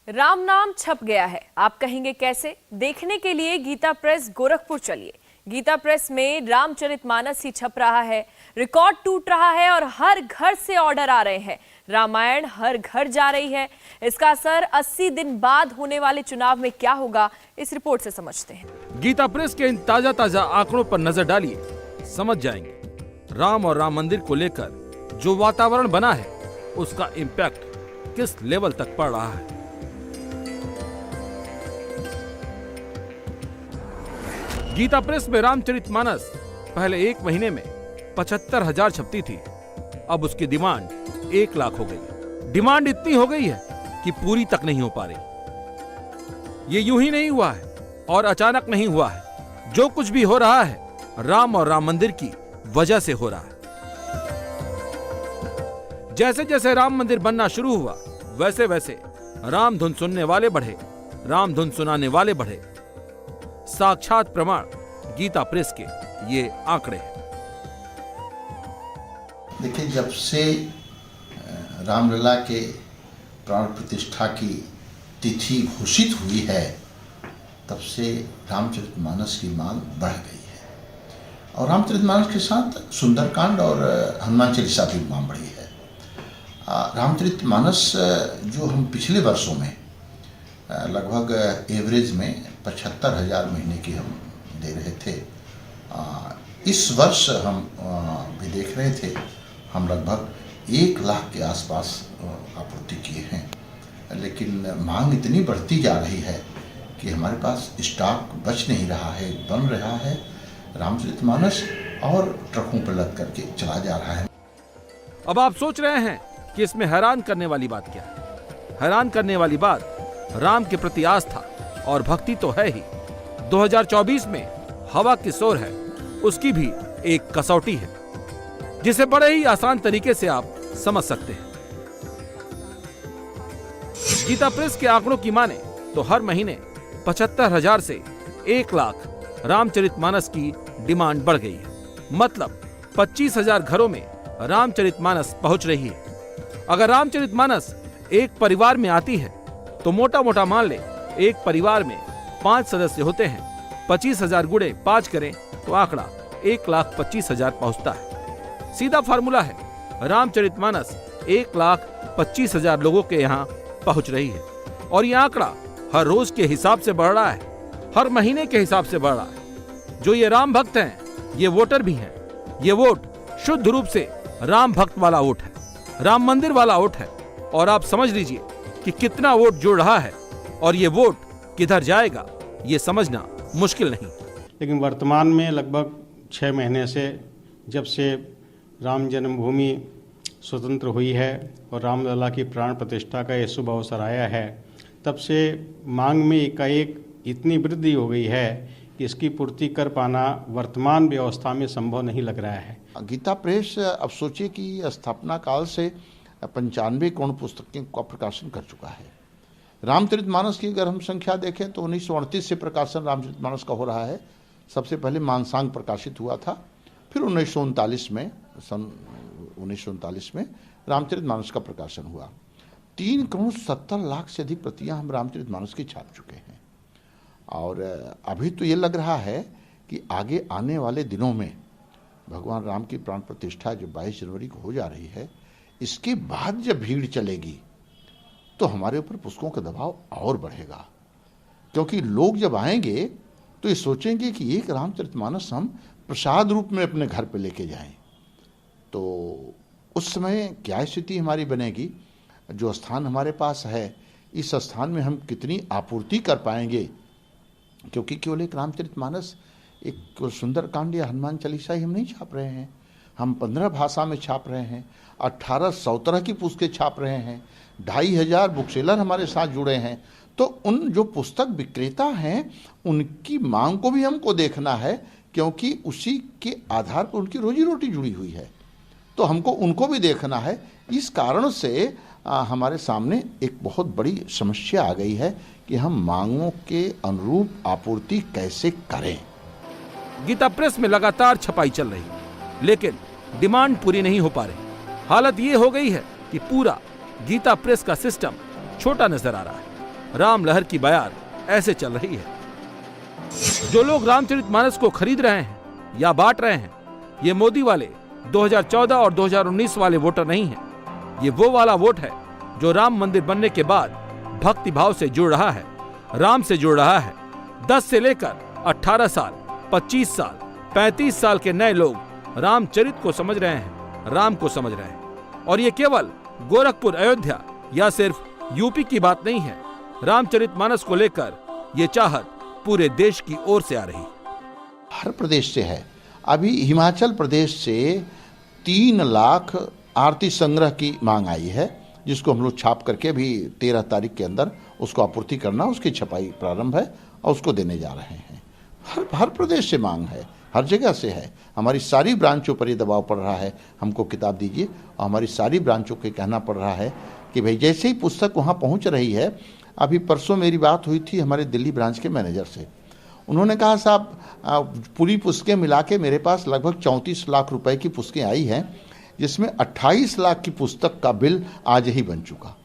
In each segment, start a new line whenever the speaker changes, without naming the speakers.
राम नाम छप गया है, आप कहेंगे कैसे? देखने के लिए गीता प्रेस गोरखपुर चलिए। गीता प्रेस में रामचरितमानस ही छप रहा है, रिकॉर्ड टूट रहा है और हर घर से ऑर्डर आ रहे हैं। रामायण हर घर जा रही है। इसका असर 80 दिन बाद होने वाले चुनाव में क्या होगा, इस रिपोर्ट से समझते हैं।
गीता प्रेस के इन ताजा ताजा आंकड़ों पर नजर डालिए, समझ जाएंगे राम और राम मंदिर को लेकर जो वातावरण बना है उसका इम्पैक्ट किस लेवल तक पड़ रहा है। गीता प्रेस में रामचरितमानस पहले एक महीने में 75,000 छपती थी, अब उसकी डिमांड 1 लाख हो गई। डिमांड इतनी हो गई है कि पूरी तक नहीं हो पा रही। ये यूं ही नहीं हुआ है और अचानक नहीं हुआ है। जो कुछ भी हो रहा है राम और राम मंदिर की वजह से हो रहा है। जैसे जैसे राम मंदिर बनना शुरू हुआ वैसे वैसे राम धुन सुनने वाले बढ़े, राम धुन सुनाने वाले बढ़े। साक्षात प्रमाण गीता प्रेस के ये आंकड़े हैं।
देखिए, जब से रामलला के प्राण प्रतिष्ठा की तिथि घोषित हुई है तब से रामचरितमानस की मांग बढ़ गई है और रामचरितमानस के साथ सुंदरकांड और हनुमान चालीसा की मांग बढ़ी है। रामचरितमानस जो हम पिछले वर्षों में लगभग एवरेज में 75,000 महीने की हम दे रहे थे, इस वर्ष हम भी देख रहे थे हम लगभग 1 लाख के आसपास आपूर्ति किए हैं। लेकिन मांग इतनी बढ़ती जा रही है कि हमारे पास स्टॉक बच नहीं रहा है, बन रहा है रामचरितमानस और ट्रकों पर लद करके चला जा रहा है।
अब आप सोच रहे हैं कि इसमें हैरान करने वाली बात क्या है? हैरान करने वाली बात राम के प्रति आस्था और भक्ति तो है ही, 2024 में हवा की सोर है, उसकी भी एक कसौटी है जिसे बड़े ही आसान तरीके से आप समझ सकते हैं। गीता प्रेस के आंकड़ों की माने तो हर महीने 75,000 से 1 लाख रामचरितमानस की डिमांड बढ़ गई है। मतलब 25,000 घरों में रामचरितमानस पहुंच रही है। अगर रामचरितमानस एक परिवार में आती है तो मोटा मोटा मान ले एक परिवार में 5 सदस्य होते हैं, 25,000 गुणे 5 करें तो आंकड़ा 1,25,000 पहुंचता है। सीधा फार्मूला है, रामचरितमानस 1,25,000 लोगों के यहाँ पहुंच रही है और ये आंकड़ा हर रोज के हिसाब से बढ़ रहा है, हर महीने के हिसाब से बढ़ रहा है। जो ये राम भक्त हैं ये वोटर भी हैं। ये वोट शुद्ध रूप से राम भक्त वाला वोट है, राम मंदिर वाला वोट है। और आप समझ लीजिए कि कितना वोट जुड़ रहा है और ये वोट किधर जाएगा ये समझना मुश्किल नहीं।
लेकिन वर्तमान में लगभग 6 महीने से, जब से राम जन्मभूमि स्वतंत्र हुई है और रामलला की प्राण प्रतिष्ठा का ये शुभ अवसर आया है, तब से मांग में एकाएक इतनी वृद्धि हो गई है कि इसकी पूर्ति कर पाना वर्तमान व्यवस्था में संभव नहीं लग रहा है।
गीता प्रेस अब सोचिए कि स्थापना काल से 95 करोड़ पुस्तकें का प्रकाशन कर चुका है। रामचरितमानस की अगर हम संख्या देखें तो 1938 से प्रकाशन रामचरितमानस का हो रहा है। सबसे पहले मानसांग प्रकाशित हुआ था, फिर 1939 में सन 1939 में रामचरितमानस का प्रकाशन हुआ। 3 करोड़ 70 लाख से अधिक प्रतियां हम रामचरितमानस की छाप चुके हैं और अभी तो ये लग रहा है कि आगे आने वाले दिनों में भगवान राम की प्राण प्रतिष्ठा जो 22 जनवरी को हो जा रही है, इसके बाद जब भीड़ चलेगी तो हमारे ऊपर पुस्तकों का दबाव और बढ़ेगा, क्योंकि लोग जब आएंगे तो ये सोचेंगे कि एक रामचरितमानस हम प्रसाद रूप में अपने घर पे लेके जाएं। तो उस समय क्या स्थिति हमारी बनेगी? जो स्थान हमारे पास है, इस स्थान में हम कितनी आपूर्ति कर पाएंगे? क्योंकि केवल एक रामचरितमानस, एक सुंदरकांड या हनुमान चालीसा ही हम नहीं छाप रहे हैं, हम 15 भाषा में छाप रहे हैं, 1800 तरह की पुस्तकें छाप रहे हैं, 2,500 बुकसेलर हमारे साथ जुड़े हैं। तो उन जो पुस्तक विक्रेता हैं उनकी मांग को भी हमको देखना है, क्योंकि उसी के आधार पर उनकी रोजी रोटी जुड़ी हुई है, तो हमको उनको भी देखना है। इस कारण से हमारे सामने एक बहुत बड़ी समस्या आ गई है कि हम मांगों के अनुरूप आपूर्ति कैसे करें।
गीता प्रेस में लगातार छपाई चल रही है लेकिन डिमांड पूरी नहीं हो पा रही। हालत ये हो गई है कि पूरा गीता प्रेस का सिस्टम छोटा नजर आ रहा है। राम लहर की बयार ऐसे चल रही है। जो लोग रामचरितमानस को खरीद रहे हैं या बांट रहे हैं, ये मोदी वाले 2014 और 2019 वाले वोटर नहीं हैं। ये वो वाला वोट है जो राम मंदिर बनने के बाद भक्ति भाव से जुड़ रहा है, राम से जुड़ रहा है। 10 से लेकर 18 साल, 25 साल, 35 साल के नए लोग रामचरित को समझ रहे हैं, राम को समझ रहे हैं। और ये केवल गोरखपुर, अयोध्या या सिर्फ यूपी की बात नहीं है। रामचरितमानस को लेकर ये चाहत पूरे देश की ओर से आ रही।
हर प्रदेश से है। अभी हिमाचल प्रदेश से 3 लाख आरती संग्रह की मांग आई है, जिसको हम लोग छाप करके अभी 13 तारीख के अंदर उसको आपूर्ति करना, उसकी छपाई प्रारंभ है और उसको देने जा रहे हैं। हर प्रदेश से मांग है, हर जगह से है। हमारी सारी ब्रांचों पर ये दबाव पड़ रहा है, हमको किताब दीजिए। और हमारी सारी ब्रांचों को कहना पड़ रहा है कि भाई जैसे ही पुस्तक वहाँ पहुँच रही है। अभी परसों मेरी बात हुई थी हमारे दिल्ली ब्रांच के मैनेजर से। उन्होंने कहा साहब पूरी पुस्तकें मिला के मेरे पास लगभग 34 लाख रुपए की पुस्तकें आई हैं, जिसमें 28 लाख की पुस्तक का बिल आज ही बन चुका।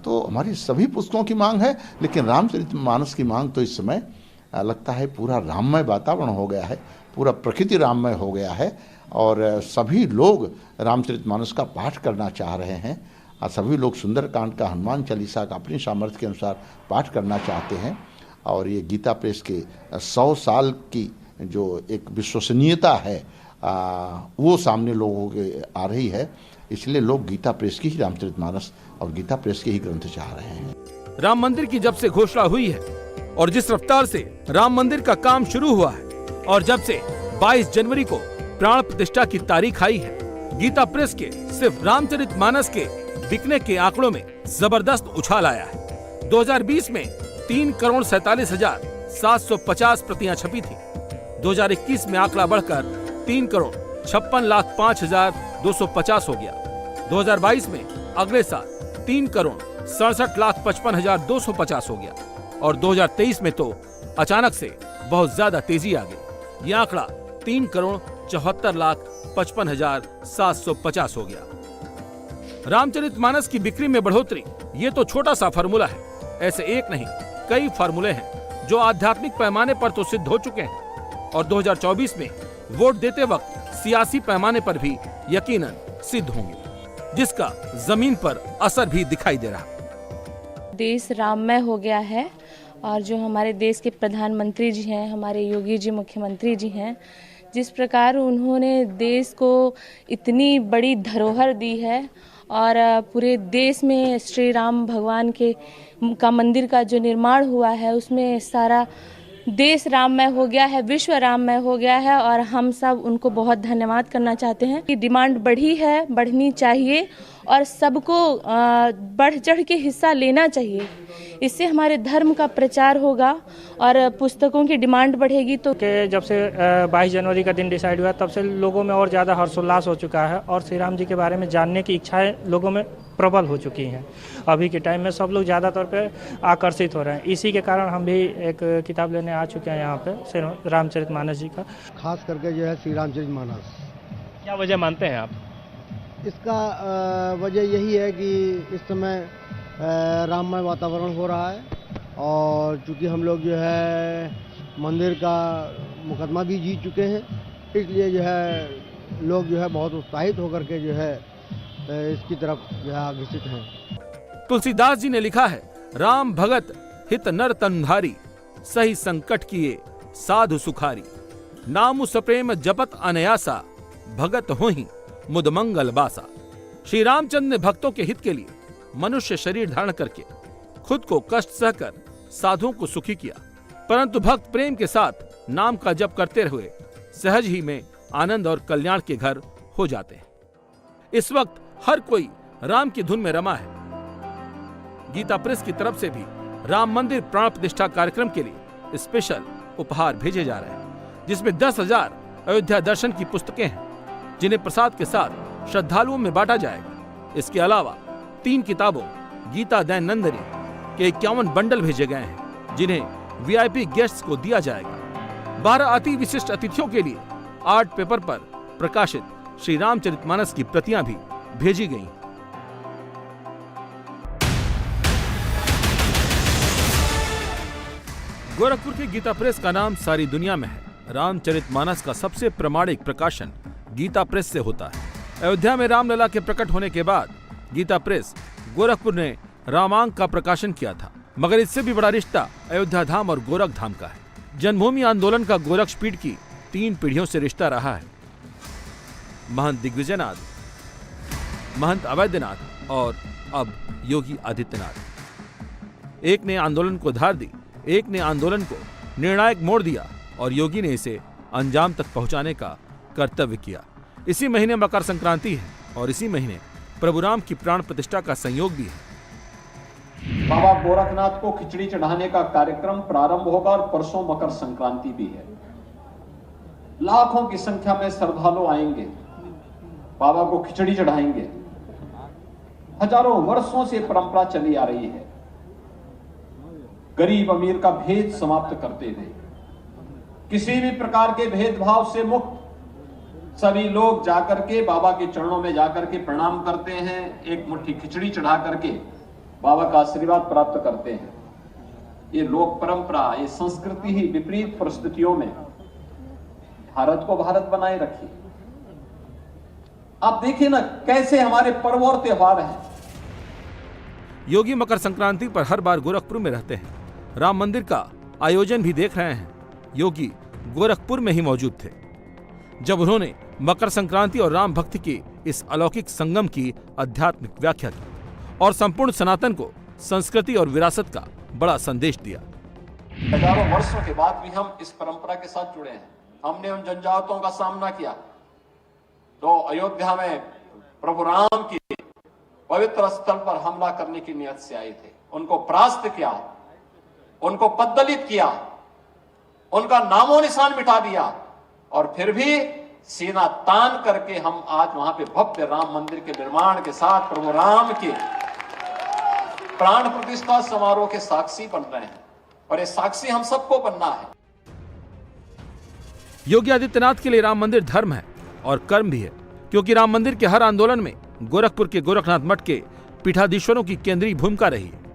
तो हमारी सभी पुस्तकों की मांग है, लेकिन रामचरितमानस की मांग तो इस समय लगता है पूरा राममय वातावरण हो गया है, पूरा प्रकृति राममय हो गया है। और सभी लोग रामचरितमानस का पाठ करना चाह रहे हैं। और सभी लोग सुंदरकांड का, हनुमान चालीसा का अपनी सामर्थ्य के अनुसार पाठ करना चाहते हैं। और ये गीता प्रेस के 100 साल की जो एक विश्वसनीयता है वो सामने लोगों के आ रही है। इसलिए लोग गीता प्रेस की ही रामचरितमानस और गीता प्रेस के ही ग्रंथ चाह रहे हैं।
राम मंदिर की जब से घोषणा हुई है और जिस रफ्तार से राम मंदिर का काम शुरू हुआ है, और जब से 22 जनवरी को प्राण प्रतिष्ठा की तारीख आई है, गीता प्रेस के सिर्फ रामचरितमानस के बिकने के आंकड़ों में जबरदस्त उछाल आया है। 2020 में 3,47,750 प्रतियां छपी थी। 2021 में आंकड़ा बढ़कर 3,56,05,250 हो गया। 2022 में अगले साल 3,67,55,250 हो गया। और 2023 में तो अचानक से बहुत ज्यादा तेजी आ गई। यह आंकड़ा 3,74,55,750 हो गया। रामचरितमानस की बिक्री में बढ़ोतरी ये तो छोटा सा फार्मूला है। ऐसे एक नहीं, कई फार्मूले हैं जो आध्यात्मिक पैमाने पर तो सिद्ध हो चुके हैं और 2024 में वोट देते वक्त सियासी पैमाने पर भी यकीनन सिद्ध होंगे, जिसका जमीन पर असर भी दिखाई दे रहा।
देश राममय हो गया है और जो हमारे देश के प्रधानमंत्री जी हैं, हमारे योगी जी मुख्यमंत्री जी हैं, जिस प्रकार उन्होंने देश को इतनी बड़ी धरोहर दी है और पूरे देश में श्री राम भगवान का मंदिर का जो निर्माण हुआ है उसमें सारा देश राममय हो गया है, विश्व राममय हो गया है। और हम सब उनको बहुत धन्यवाद करना चाहते हैं कि डिमांड बढ़ी है, बढ़नी चाहिए और सबको बढ़ चढ़ के हिस्सा लेना चाहिए। इससे हमारे धर्म का प्रचार होगा और पुस्तकों की डिमांड बढ़ेगी। तो
जब से 22 जनवरी का दिन डिसाइड हुआ तब से लोगों में और ज़्यादा हर्षोल्लास हो चुका है और श्री राम जी के बारे में जानने की इच्छाएं लोगों में प्रबल हो चुकी हैं। अभी के टाइम में सब लोग ज़्यादा तौर पे आकर्षित हो रहे हैं। इसी के कारण हम भी एक किताब लेने आ चुके हैं यहाँ पे श्री रामचरितमानस जी का,
खास करके जो है श्री रामचरितमानस।
क्या वजह मानते हैं आप?
इसका वजह यही है कि इस समय राममय वातावरण हो रहा है और चूंकि हम लोग जो है मंदिर का मुकदमा भी जीत चुके हैं, इसलिए जो है लोग जो है बहुत उत्साहित होकर के जो है इसकी तरफ जो है आकर्षित हैं।
तुलसीदास जी ने लिखा है, राम भगत हित नर तनुधारी, सही संकट किए साधु सुखारी, नामु सप्रेम जपत अनयासा, भगत होहि मुद मंगल बासा। श्री रामचंद्र ने भक्तों के हित के लिए मनुष्य शरीर धारण करके खुद को कष्ट सहकर साधुओं को सुखी किया, परंतु भक्त प्रेम के साथ नाम का जप करते हुए सहज ही में आनंद और कल्याण के घर हो जाते हैं। इस वक्त हर कोई राम की धुन में रमा है। गीता प्रेस की तरफ से भी राम मंदिर प्राण प्रतिष्ठा कार्यक्रम के लिए स्पेशल उपहार भेजे जा रहे हैं, जिसमें 10,000 अयोध्या दर्शन की पुस्तकें हैं, जिन्हें प्रसाद के साथ श्रद्धालुओं में बांटा जाएगा। इसके अलावा 3 किताबों गीता दैनंदिनी के 51 बंडल भेजे गए हैं, जिन्हें वीआईपी गेस्ट्स को दिया जाएगा। 12 अति विशिष्ट अतिथियों के लिए आर्ट पेपर पर प्रकाशित श्री रामचरितमानस की प्रतियां भी भेजी गई। गोरखपुर के गीता प्रेस का नाम सारी दुनिया में है। रामचरितमानस का सबसे प्रामाणिक प्रकाशन गीता प्रेस से होता है। अयोध्या में रामलला के प्रकट होने के बाद गीता प्रेस गोरखपुर ने रामांक का प्रकाशन किया था, मगर इससे भी बड़ा रिश्ता अयोध्या धाम और गोरख धाम का है। जन्मभूमि आंदोलन का गोरक्षपीठ की 3 पीढ़ियों से रिश्ता रहा है। महंत दिग्विजयनाथ, महंत अवैधनाथ और अब योगी आदित्यनाथ। एक ने आंदोलन को धार दी, एक ने आंदोलन को निर्णायक मोड़ दिया और योगी ने इसे अंजाम तक पहुंचाने का कर्तव्य किया। इसी महीने मकर संक्रांति है और इसी महीने प्रभु राम की प्राण प्रतिष्ठा का संयोग भी है।
बाबा गोरखनाथ को खिचड़ी चढ़ाने का कार्यक्रम प्रारंभ होगा और परसों मकर संक्रांति भी है। लाखों की संख्या में श्रद्धालु आएंगे, बाबा को खिचड़ी चढ़ाएंगे। हजारों वर्षों से परंपरा चली आ रही है। गरीब अमीर का भेद समाप्त करते हुए, किसी भी प्रकार के भेदभाव से मुक्त सभी लोग जाकर के बाबा के चरणों में जाकर के प्रणाम करते हैं, एक मुट्ठी खिचड़ी चढ़ा करके बाबा का आशीर्वाद प्राप्त करते हैं। ये लोक परंपरा, ये संस्कृति ही विपरीत परिस्थितियों में भारत को भारत बनाए रखी। आप देखिए ना कैसे हमारे पर्व और त्योहार हैं।
योगी मकर संक्रांति पर हर बार गोरखपुर में रहते हैं। राम मंदिर का आयोजन भी देख रहे हैं। योगी गोरखपुर में ही मौजूद थे जब उन्होंने मकर संक्रांति और राम भक्ति के इस अलौकिक संगम की आध्यात्मिक व्याख्या की और संपूर्ण सनातन को संस्कृति और विरासत का बड़ा संदेश दिया।
हजारों वर्षों के बाद भी हम इस परंपरा के साथ जुड़े हैं। हमने उन जनजातों का सामना किया तो अयोध्या में प्रभु राम की पवित्र स्थल पर हमला करने की नियत से आए थे। उनको परास्त किया, उनको पद्दलित किया, उनका नामो निशान मिटा दिया और फिर भी सीना तान करके हम आज वहां पे भव्य राम मंदिर के निर्माण के साथ प्रभु राम के प्राण प्रतिष्ठा समारोह के साक्षी बन रहे हैं और ये साक्षी हम सबको बनना है।
योगी आदित्यनाथ के लिए राम मंदिर धर्म है और कर्म भी है, क्योंकि राम मंदिर के हर आंदोलन में गोरखपुर के गोरखनाथ मठ के पीठाधीश्वरों की केंद्रीय भूमिका रही है।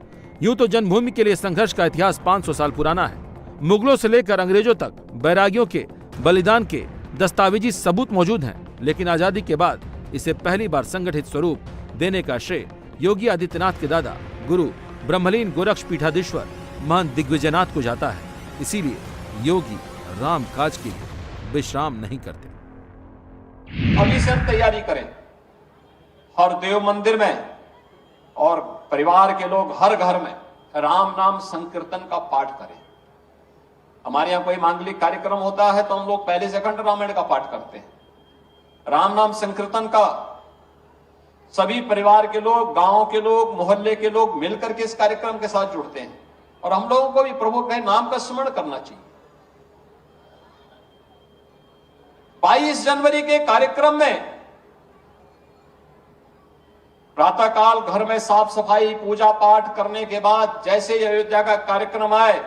यूं तो जन्मभूमि के लिए संघर्ष का इतिहास 500 साल पुराना है। मुगलों से लेकर अंग्रेजों तक बैरागियों के बलिदान के दस्तावेजी सबूत मौजूद हैं, लेकिन आजादी के बाद इसे पहली बार संगठित स्वरूप देने का श्रेय योगी आदित्यनाथ के दादा गुरु ब्रह्मलीन गोरक्ष पीठाधीश्वर महंत दिग्विजयनाथ को जाता है। इसीलिए योगी राम काज के लिए विश्राम नहीं करते।
अभी से हम तैयारी करें, हर देव मंदिर में और परिवार के लोग हर घर में राम नाम संकीर्तन का पाठ करें। हमारे यहाँ कोई मांगलिक कार्यक्रम होता है तो हम लोग पहले से अखंड रामायण का पाठ करते हैं। राम नाम संकीर्तन का सभी परिवार के लोग, गांव के लोग, मोहल्ले के लोग मिलकर के इस कार्यक्रम के साथ जुड़ते हैं और हम लोगों को भी प्रभु के नाम का स्मरण करना चाहिए। 22 जनवरी के कार्यक्रम में प्रातःकाल घर में साफ सफाई पूजा पाठ करने के बाद जैसे ही अयोध्या का कार्यक्रम आए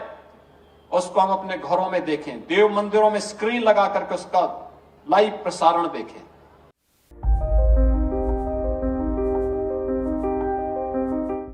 उसको हम अपने घरों में देखें, देव मंदिरों में स्क्रीन लगा करके उसका लाइव प्रसारण देखें।